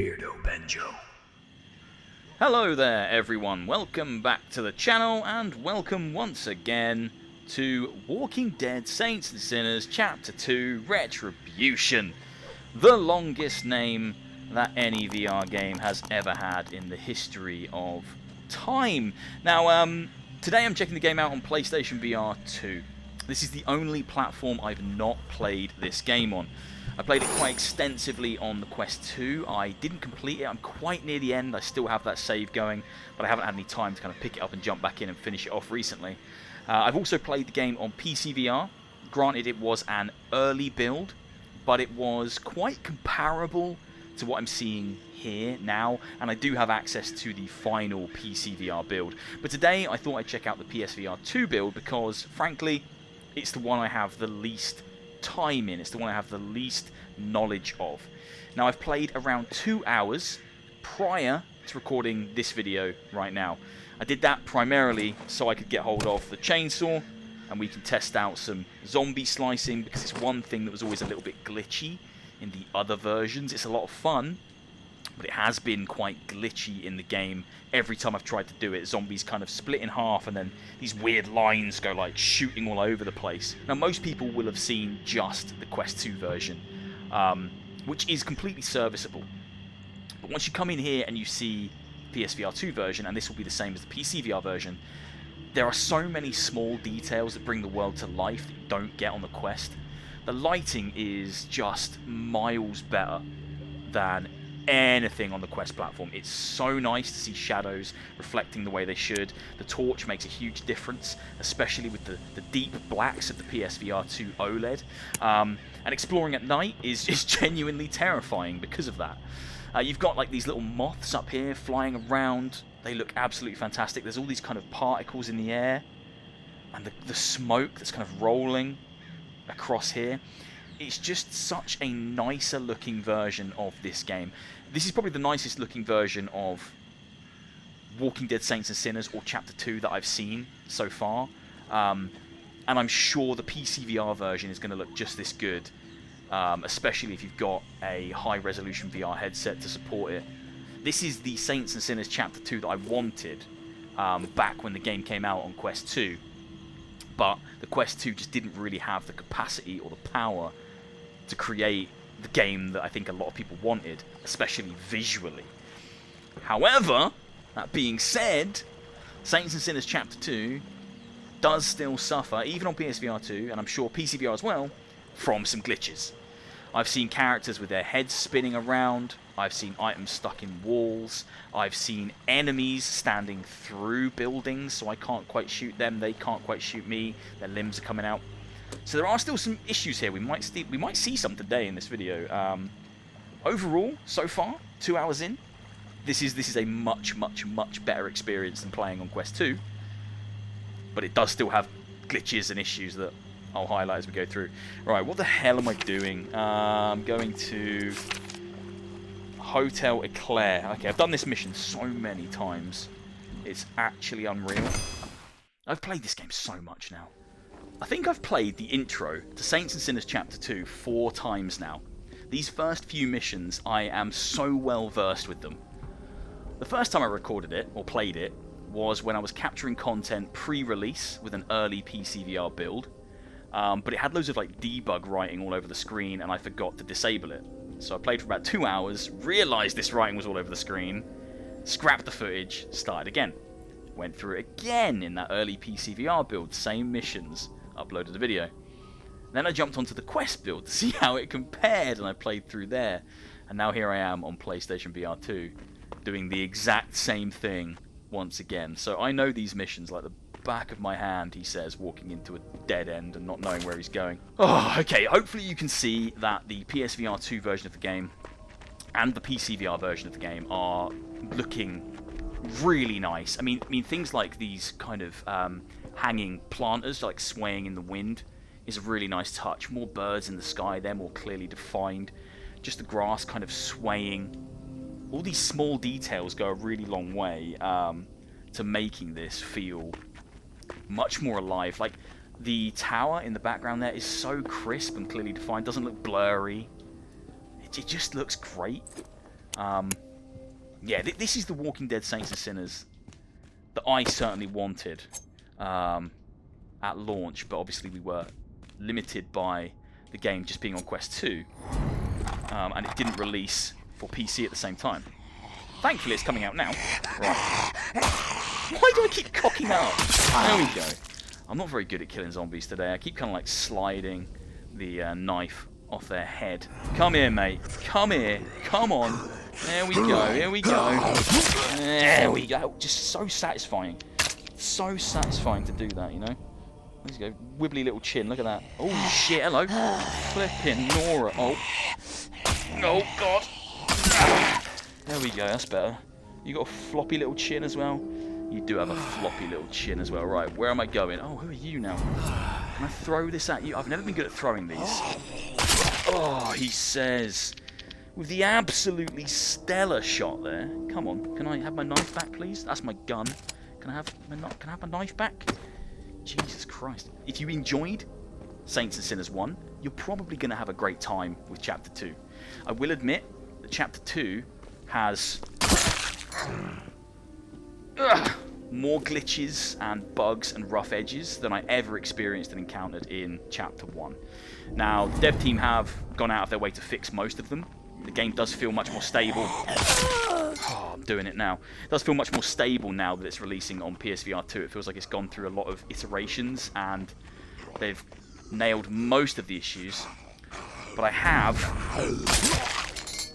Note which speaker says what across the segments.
Speaker 1: Beardo Benjo.
Speaker 2: Hello there everyone, welcome back to the channel and welcome once again to Walking Dead Saints and Sinners Chapter 2 Retribution. The longest name that any VR game has ever had in the history of time. Now, today I'm checking the game out on PlayStation VR 2. This is the only platform I've not played this game on. I played it quite extensively on the Quest 2. I didn't complete it. I'm quite near the end. I still have that save going, but I haven't had any time to kind of pick it up and jump back in and finish it off recently. I've also played the game on PC VR. Granted, it was an early build, but it was quite comparable to what I'm seeing here now, and I do have access to the final PCVR build. But today I thought I'd check out the PSVR2 build because, frankly, it's the one I have the least time in. It's the one I have the least knowledge of. Now, I've played around 2 hours prior to recording this video right now. I did that primarily so I could get hold of the chainsaw and we can test out some zombie slicing, because it's one thing that was always a little bit glitchy in the other versions. It's a lot of fun, but it has been quite glitchy in the game. Every time I've tried to do it, zombies kind of split in half and then these weird lines go like shooting all over the place. Now, most people will have seen just the Quest 2 version, which is completely serviceable. But once you come in here and you see PSVR 2 version, and this will be the same as the PCVR version, there are so many small details that bring the world to life that you don't get on the Quest. The lighting is just miles better than anything on the Quest platform. It's so nice to see shadows reflecting the way they should. The torch makes a huge difference, especially with the deep blacks of the PSVR 2 OLED. And exploring at night is genuinely terrifying because of that. You've got like these little moths up here flying around. They look absolutely fantastic. There's all these kind of particles in the air, and the smoke that's kind of rolling across here. It's just such a nicer looking version of this game. This is probably the nicest looking version of Walking Dead Saints and Sinners or Chapter 2 that I've seen so far. And I'm sure the PCVR version is going to look just this good, especially if you've got a high resolution VR headset to support it. This is the Saints and Sinners Chapter 2 that I wanted back when the game came out on Quest 2. But the Quest 2 just didn't really have the capacity or the power to create the game that I think a lot of people wanted, especially visually. However, that being said, Saints and Sinners Chapter 2 does still suffer, even on PSVR 2, and I'm sure PCVR as well, from some glitches. I've seen characters with their heads spinning around. I've seen items stuck in walls. I've seen enemies standing through buildings, so I can't quite shoot them. They can't quite shoot me. Their limbs are coming out. So there are still some issues here. We might see some today in this video. Overall, so far, 2 hours in, this is a much better experience than playing on Quest 2. But it does still have glitches and issues that I'll highlight as we go through. Right, what the hell am I doing? I'm going to Hotel Eclair. Okay, I've done this mission so many times. It's actually unreal. I've played this game so much now. I think I've played the intro to Saints and Sinners Chapter 2 4 times now. These first few missions, I am so well versed with them. The first time I recorded it, or played it, was when I was capturing content pre-release with an early PCVR build. But it had loads of like debug writing all over the screen, and I forgot to disable it. So I played for about 2 hours, realised this writing was all over the screen, scrapped the footage, started again. Went through it again in that early PCVR build, same missions, uploaded a video. Then I jumped onto the Quest build to see how it compared, and I played through there. And now here I am on PlayStation VR 2, doing the exact same thing once again. So I know these missions like the back of my hand, he says, walking into a dead end and not knowing where he's going. Oh, okay, hopefully you can see that the PSVR 2 version of the game and the PCVR version of the game are looking really nice. I mean things like these kind of hanging planters, like swaying in the wind, is a really nice touch. More birds in the sky, they're more clearly defined. Just the grass kind of swaying. All these small details go a really long way to making this feel much more alive. Like the tower in the background there is so crisp and clearly defined, doesn't look blurry. It just looks great. Yeah, this is the Walking Dead Saints and Sinners that I certainly wanted at launch, but obviously we were limited by the game just being on Quest 2, and it didn't release for PC at the same time. Thankfully, it's coming out now. Right. Why do I keep cocking that up? There we go. I'm not very good at killing zombies today. I keep kind of like sliding the knife off their head. Come here, mate. Come here. Come on. There we go. Here we go. There we go. Just so satisfying. So satisfying to do that, you know? Let's go. Wibbly little chin. Look at that. Oh, shit. Hello. Flipping Nora. Oh. Oh, God. There we go. That's better. You got a floppy little chin as well? You do have a floppy little chin as well. Right, where am I going? Oh, who are you now? Can I throw this at you? I've never been good at throwing these. Oh, he says. With the absolutely stellar shot there. Come on. Can I have my knife back, please? That's my gun. Can I have my knife back? Jesus Christ. If you enjoyed Saints and Sinners 1, you're probably going to have a great time with Chapter 2. I will admit that Chapter 2 has more glitches and bugs and rough edges than I ever experienced and encountered in Chapter 1. Now, the dev team have gone out of their way to fix most of them. The game does feel much more stable. Oh, I'm doing it now. It does feel much more stable now that it's releasing on PSVR 2. It feels like it's gone through a lot of iterations and they've nailed most of the issues. But I have...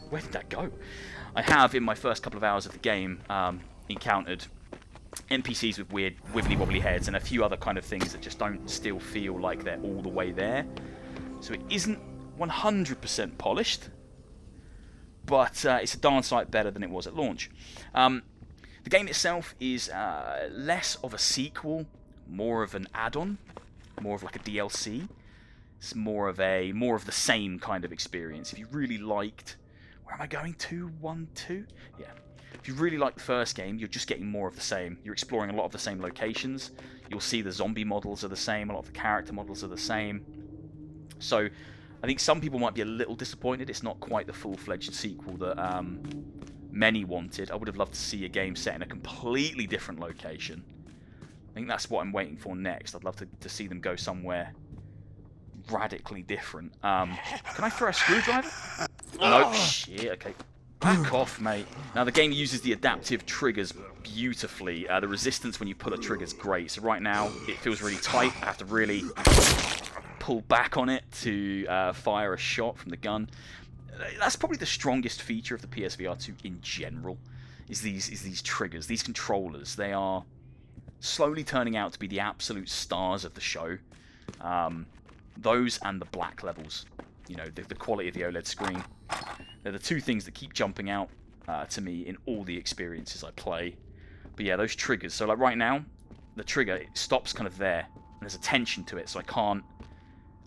Speaker 2: Where did that go? I have, in my first couple of hours of the game, encountered NPCs with weird wibbly-wobbly heads and a few other kind of things that just don't still feel like they're all the way there. So it isn't 100% polished, but it's a darn sight better than it was at launch. The game itself is less of a sequel, more of an add-on, more of like a DLC. It's more of the same kind of experience. If you really liked... Where am I going? 212? Yeah. If you really like the first game, you're just getting more of the same. You're exploring a lot of the same locations. You'll see the zombie models are the same. A lot of the character models are the same. So I think some people might be a little disappointed. It's not quite the full-fledged sequel that many wanted. I would have loved to see a game set in a completely different location. I think that's what I'm waiting for next. I'd love to see them go somewhere radically different. Can I throw a screwdriver? Nope. Shit, okay. Back off, mate. Now, the game uses the adaptive triggers beautifully. The resistance when you pull a trigger is great. So right now, it feels really tight. I have to really pull back on it to fire a shot from the gun. That's probably the strongest feature of the PSVR2 in general, is these triggers, these controllers. They are slowly turning out to be the absolute stars of the show. Those and the black levels. You know, the quality of the OLED screen. They're the two things that keep jumping out to me in all the experiences I play. But yeah, those triggers. So like right now, the trigger, it stops kind of there. And there's a tension to it, so I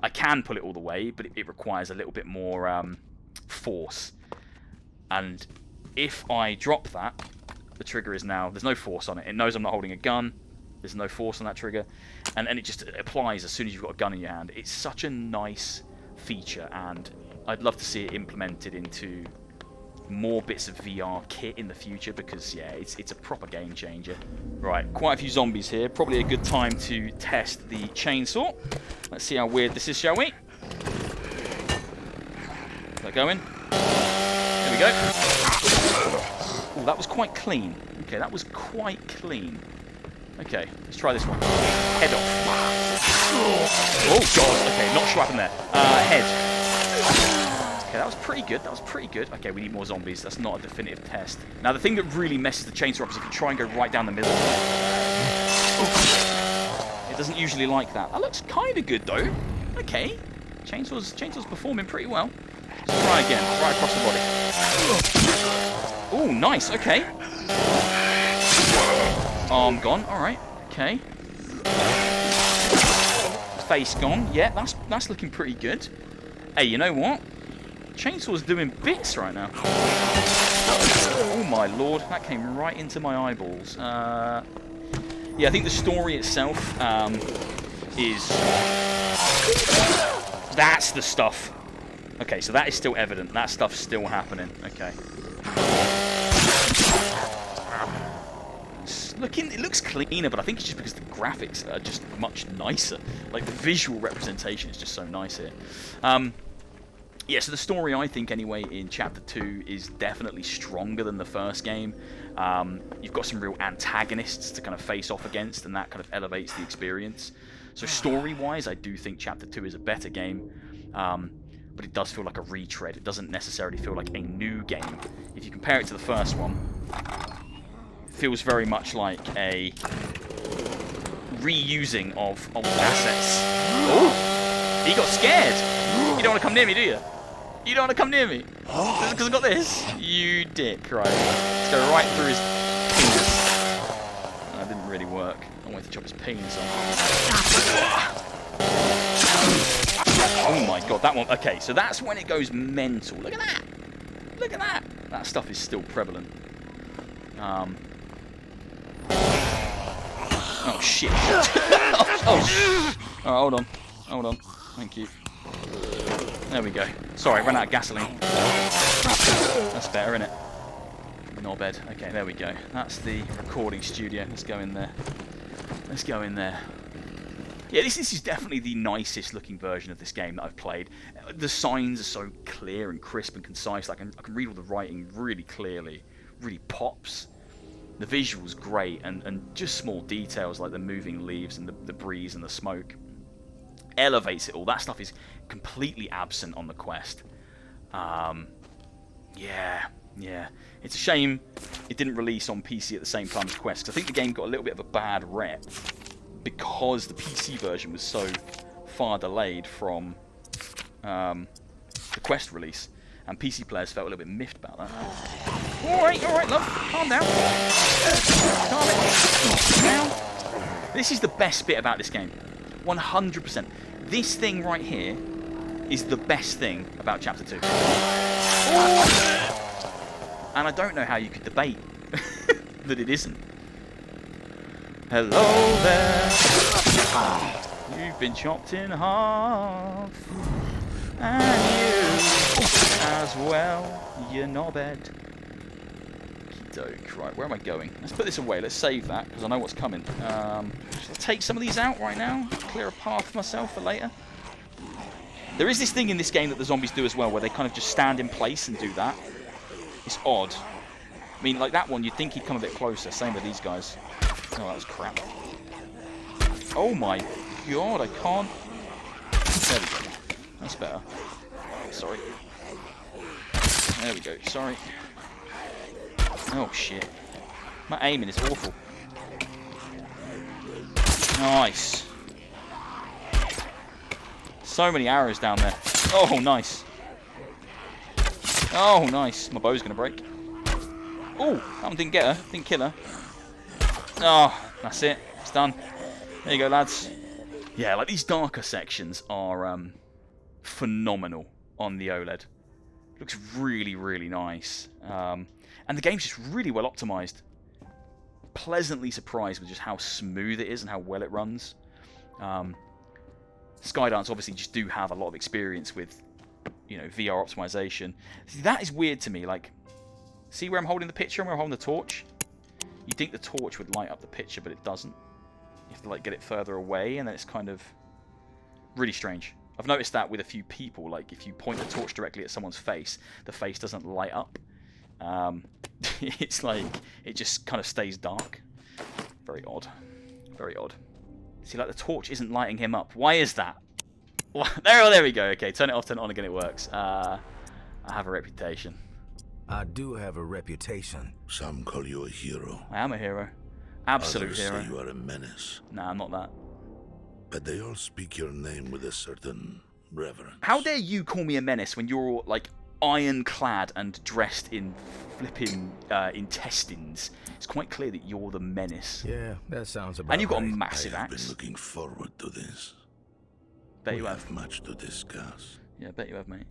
Speaker 2: can pull it all the way, but it requires a little bit more force. And if I drop that, the trigger is now, there's no force on it. It knows I'm not holding a gun. There's no force on that trigger. And it just applies as soon as you've got a gun in your hand. It's such a nice feature, and I'd love to see it implemented into more bits of VR kit in the future, because yeah, it's a proper game changer. Right, quite a few zombies here. Probably a good time to test the chainsaw. Let's see how weird this is, shall we? Is that going? There we go. Oh, that was quite clean. Okay, that was quite clean. Okay, let's try this one. Head off. Oh god, okay, not sure what happened there. Head. Okay, that was pretty good, that was pretty good. Okay, we need more zombies, that's not a definitive test. Now, the thing that really messes the chainsaw up is if you try and go right down the middle. It doesn't usually like that. That looks kind of good, though. Okay, chainsaw's performing pretty well. Let's try again, right across the body. Oh, nice, okay. Arm gone, alright, okay. Face gone, yeah, that's looking pretty good. Hey, you know what? Chainsaw's doing bits right now. Oh my lord, that came right into my eyeballs. Yeah, I think the story itself is... That's the stuff. Okay, so that is still evident. That stuff's still happening. Okay. It looks cleaner, but I think it's just because the graphics are just much nicer. Like, the visual representation is just so nice here. Yeah, so the story, I think, anyway, in Chapter 2 is definitely stronger than the first game. You've got some real antagonists to kind of face off against, and that kind of elevates the experience. So story-wise, I do think Chapter 2 is a better game, but it does feel like a retread. It doesn't necessarily feel like a new game. If you compare it to the first one, it feels very much like a reusing of old assets. Oh, he got scared. You don't want to come near me, do you? You don't want to come near me? Because I've got this? You dick, right. Let's go right through his penis. That didn't really work. I wanted to chop his penis off. Oh my god, that one. Okay, so that's when it goes mental. Look at that. Look at that. That stuff is still prevalent. Oh shit. Oh. Alright, hold on. Hold on. Thank you. There we go. Sorry, I ran out of gasoline. That's better, isn't it? Knobhead. Okay, there we go. That's the recording studio. Let's go in there. Let's go in there. Yeah, this is definitely the nicest looking version of this game that I've played. The signs are so clear and crisp and concise. I can read all the writing really clearly. Really pops. The visual's great, and just small details like the moving leaves and the breeze and the smoke elevates it all. That stuff is completely absent on the Quest. Yeah. It's a shame it didn't release on PC at the same time as Quest, because I think the game got a little bit of a bad rep because the PC version was so far delayed from the Quest release, and PC players felt a little bit miffed about that. Alright, love. Calm down. Calm it down. This is the best bit about this game. 100%. This thing right here is the best thing about Chapter 2. And I don't know how you could debate that it isn't. Hello there. You've been chopped in half. And you as well, you knobhead. Okey-doke. Right, where am I going? Let's put this away. Let's save that, because I know what's coming. Should I take some of these out right now? Clear a path for myself for later? There is this thing in this game that the zombies do as well, where they kind of just stand in place and do that. It's odd. I mean, like that one, you'd think he'd come a bit closer. Same with these guys. Oh, that was crap. Oh my god, I can't... There we go. That's better. Sorry. There we go. Sorry. Oh, shit. My aiming is awful. Nice. So many arrows down there. Oh, nice. Oh, nice. My bow's going to break. Oh, that one didn't get her. Didn't kill her. Oh, that's it. It's done. There you go, lads. Yeah, like these darker sections are phenomenal on the OLED. Looks really, really nice. And the game's just really well optimized. Pleasantly surprised with just how smooth it is and how well it runs. Skydance obviously just do have a lot of experience with, you know, VR optimization. See, that is weird to me. Like, see where I'm holding the picture and where I'm holding the torch? You'd think the torch would light up the picture, but it doesn't. You have to like get it further away, and then it's kind of really strange. I've noticed that with a few people. Like, if you point the torch directly at someone's face, the face doesn't light up. It's like it just kind of stays dark. Very odd. Very odd. See, like the torch isn't lighting him up. Why is that? There we go. Okay, turn it off, turn it on again. It works. I have a reputation.
Speaker 1: I do have a reputation.
Speaker 3: Some call you a hero.
Speaker 2: I am a hero. Absolute
Speaker 3: Others
Speaker 2: hero.
Speaker 3: say you are a menace.
Speaker 2: Nah, I'm not that.
Speaker 3: But they all speak your name with a certain reverence.
Speaker 2: How dare you call me a menace when you're all, like, ironclad and dressed in flipping intestines? It's quite clear that you're the menace.
Speaker 1: Yeah, that sounds about
Speaker 2: And you've got a
Speaker 1: right.
Speaker 2: massive
Speaker 3: I have
Speaker 2: axe.
Speaker 3: been looking forward to this.
Speaker 2: Bet
Speaker 3: We
Speaker 2: you
Speaker 3: have
Speaker 2: have.
Speaker 3: much to discuss.
Speaker 2: Yeah, bet you have, mate.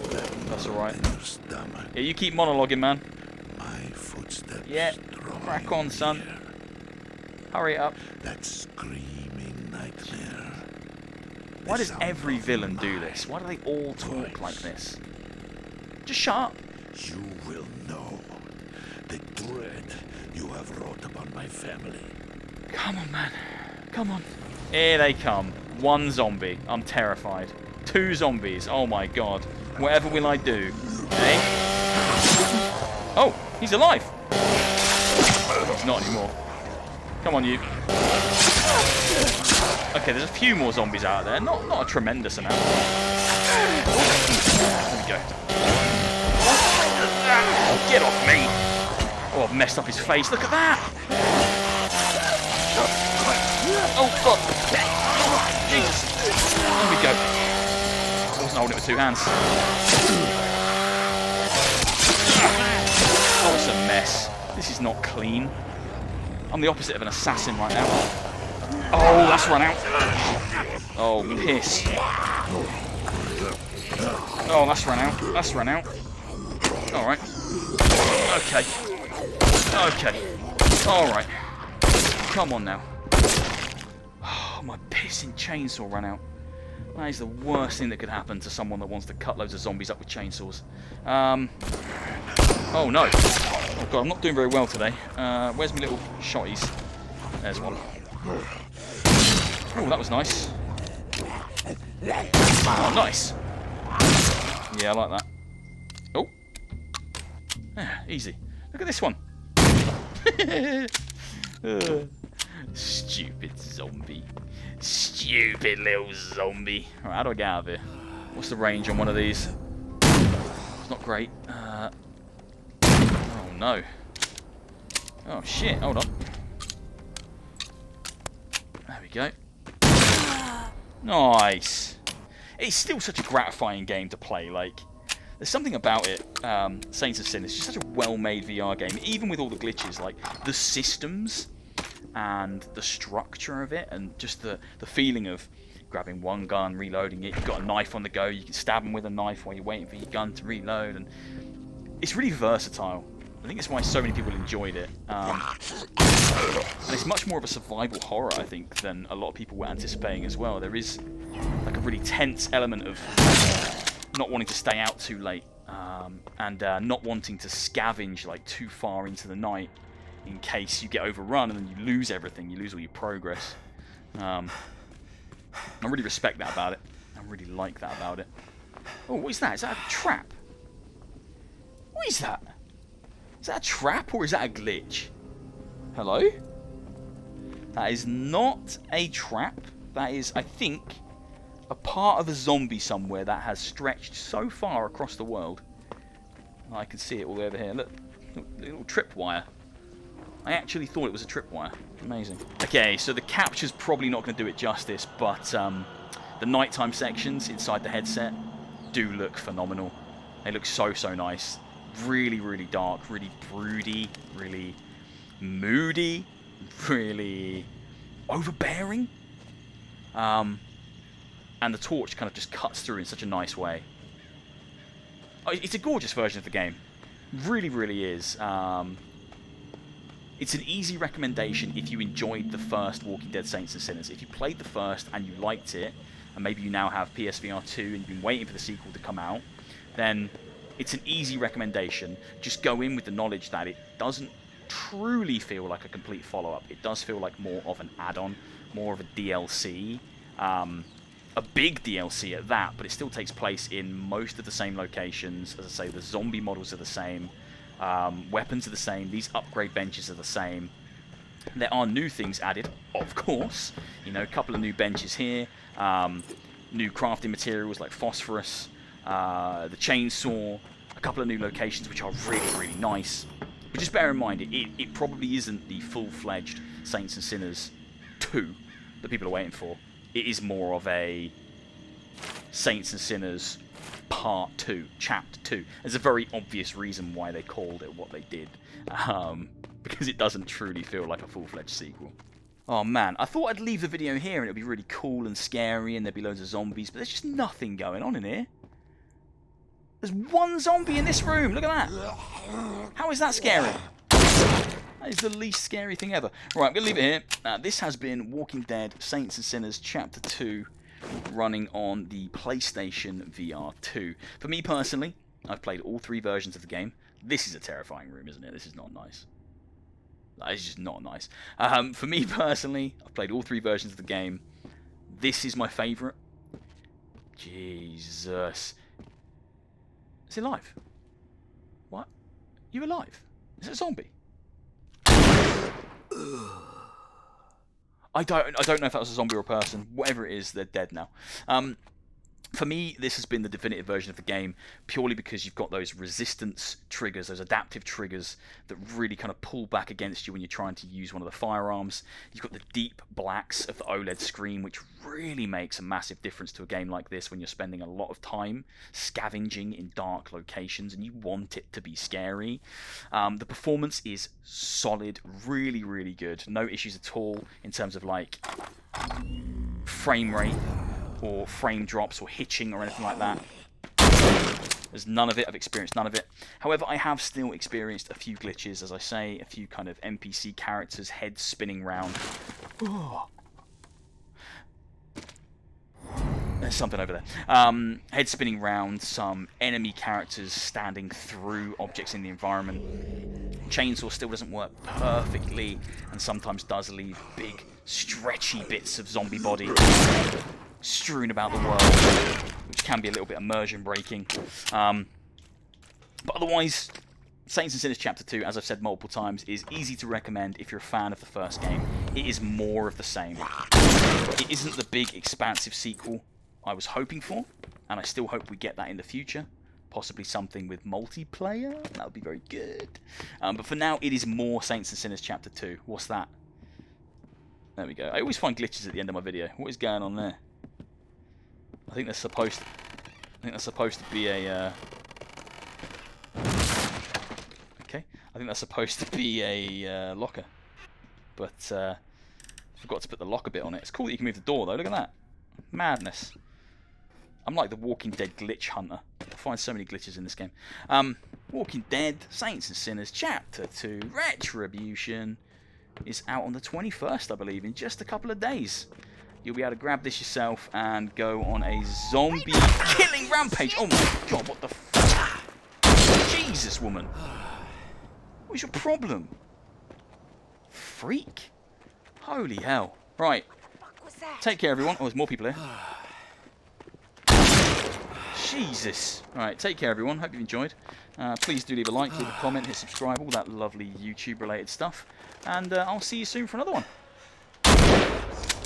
Speaker 3: That
Speaker 2: That's
Speaker 3: knot
Speaker 2: alright.
Speaker 3: in your stomach.
Speaker 2: Yeah, you keep monologuing, man.
Speaker 3: My footsteps.
Speaker 2: Yeah,
Speaker 3: drawing
Speaker 2: crack on, son.
Speaker 3: near.
Speaker 2: Hurry it up.
Speaker 3: That screaming nightmare.
Speaker 2: Why
Speaker 3: The
Speaker 2: does
Speaker 3: sound
Speaker 2: every
Speaker 3: of
Speaker 2: villain do
Speaker 3: my
Speaker 2: this? Why do they all talk
Speaker 3: voice.
Speaker 2: like this? Just shut up.
Speaker 3: You will know the dread you have wrought upon my family.
Speaker 2: Come on, man. Come on. Here they come. One zombie. I'm terrified. Two zombies. Oh my god. Whatever will I do? Eh? Oh, he's alive. He's not anymore. Come on, you. Okay, there's a few more zombies out there. Not a tremendous amount. There we go. Get off me! Oh, I've messed up his face. Look at that! Oh, fuck! Jesus! There we go. I wasn't holding it with two hands. Oh, it's a mess. This is not clean. I'm the opposite of an assassin right now. Oh, that's run out. Oh, piss. Oh, that's run out. That's run out. Alright. Okay. Okay. Alright. Come on now. Oh, my pissing chainsaw ran out. That is the worst thing that could happen to someone that wants to cut loads of zombies up with chainsaws. Oh no. Oh god, I'm not doing very well today. Where's my little shotties? There's one. Oh, that was nice. Oh, nice. Yeah, I like that. Oh. Yeah, easy. Look at this one. Stupid zombie. Stupid little zombie. Alright, how do I get out of here? What's the range on one of these? It's not great. Oh no. Oh shit, hold on. There we go. Nice. It's still such a gratifying game to play. Like, there's something about it. Saints of Sin. It's just such a well-made VR game, even with all the glitches. Like the systems and the structure of it, and just the feeling of grabbing one gun, reloading it. You've got a knife on the go. You can stab them with a knife while you're waiting for your gun to reload, and it's really versatile. I think it's why so many people enjoyed it. And it's much more of a survival horror, I think, than a lot of people were anticipating as well. There is like a really tense element of not wanting to stay out too late, and not wanting to scavenge like too far into the night in case you get overrun and then you lose everything. You lose all your progress. I really respect that about it. I really like that about it. Oh, what is that? Is that a trap? What is that? Is that a trap or is that a glitch? Hello? That is not a trap. That is, I think, a part of a zombie somewhere that has stretched so far across the world. I can see it all over here. Look, little tripwire. I actually thought it was a tripwire. Amazing. Okay, so the capture's probably not going to do it justice, but the nighttime sections inside the headset do look phenomenal. They look so, so nice. Really, really dark, really broody, really moody, really overbearing. And the torch kind of just cuts through in such a nice way. Oh, it's a gorgeous version of the game. Really, really is. It's an easy recommendation if you enjoyed the first Walking Dead Saints and Sinners. If you played the first and you liked it, and maybe you now have PSVR2 and you've been waiting for the sequel to come out, then it's an easy recommendation. Just go in with the knowledge that it doesn't truly feel like a complete follow-up. It does feel like more of an add-on, more of a DLC. A big DLC at that, but it still takes place in most of the same locations. As I say, the zombie models are the same. Weapons are the same. These upgrade benches are the same. There are new things added, of course. You know, a couple of new benches here. New crafting materials like phosphorus. The chainsaw. A couple of new locations which are really, really nice. But just bear in mind, it probably isn't the full-fledged Saints and Sinners 2 that people are waiting for. It is more of a Saints and Sinners Part 2, Chapter 2. There's a very obvious reason why they called it what they did. Because it doesn't truly feel like a full-fledged sequel. Oh man, I thought I'd leave the video here and it'd be really cool and scary and there'd be loads of zombies, but there's just nothing going on in here. There's one zombie in this room, look at that. How is that scary? That is the least scary thing ever. Right, I'm going to leave it here. This has been Walking Dead Saints and Sinners Chapter 2 running on the PlayStation VR 2. For me personally, I've played all 3 versions of the game. This is a terrifying room, isn't it? This is not nice. That is just not nice. For me personally, I've played all 3 versions of the game. This is my favourite. Jesus. Is he alive? What? You alive? Is it a zombie? I don't know if that was a zombie or a person. Whatever it is, they're dead now. For me, this has been the definitive version of the game, purely because you've got those resistance triggers, those adaptive triggers that really kind of pull back against you when you're trying to use one of the firearms. You've got the deep blacks of the OLED screen, which really makes a massive difference to a game like this when you're spending a lot of time scavenging in dark locations and you want it to be scary. The performance is solid, really, really good. No issues at all in terms of like frame rate or frame drops or hitching or anything like that. There's none of it. I've experienced none of it. However, I have still experienced a few glitches, as I say, a few kind of NPC characters' heads spinning round. There's something over there. Head spinning round, some enemy characters standing through objects in the environment. Chainsaw still doesn't work perfectly and sometimes does leave big, stretchy bits of zombie body strewn about the world, which can be a little bit immersion breaking. But otherwise, Saints and Sinners Chapter 2, as I've said multiple times, is easy to recommend if you're a fan of the first game. It is more of the same. It isn't the big, expansive sequel I was hoping for, and I still hope we get that in the future. Possibly something with multiplayer. That would be very good. But for now, it is more Saints and Sinners Chapter 2. What's that? There we go. I always find glitches at the end of my video. What is going on there? I think that's supposed to be a okay. I think that's supposed to be a locker, but forgot to put the locker bit on it. It's cool that you can move the door though. Look at that, madness. I'm like the Walking Dead glitch hunter. I find so many glitches in this game. Walking Dead, Saints and Sinners Chapter 2 Retribution is out on the 21st, I believe, in just a couple of days. You'll be able to grab this yourself and go on a zombie killing rampage. Oh my god, what the f... Jesus, woman. What's your problem? Freak. Holy hell. Right. Take care, everyone. Oh, there's more people here. Jesus. Alright, take care, everyone. Hope you've enjoyed. Please do leave a like, leave a comment, hit subscribe, all that lovely YouTube-related stuff. And I'll see you soon for another one.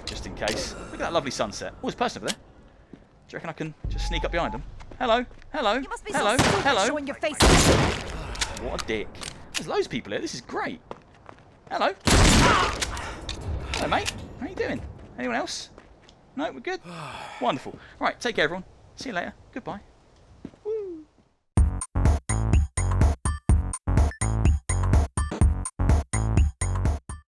Speaker 2: Just in case. Look at that lovely sunset. Oh, there's a person over there. Do you reckon I can just sneak up behind him? Hello? Hello?
Speaker 4: You must be
Speaker 2: Hello?
Speaker 4: so stupid
Speaker 2: Hello?
Speaker 4: showing your face.
Speaker 2: What a dick. There's loads of people here. This is great. Hello? Hello, mate. How you doing? Anyone else? No, we're good? Wonderful. Right, take care, everyone. See you later. Goodbye.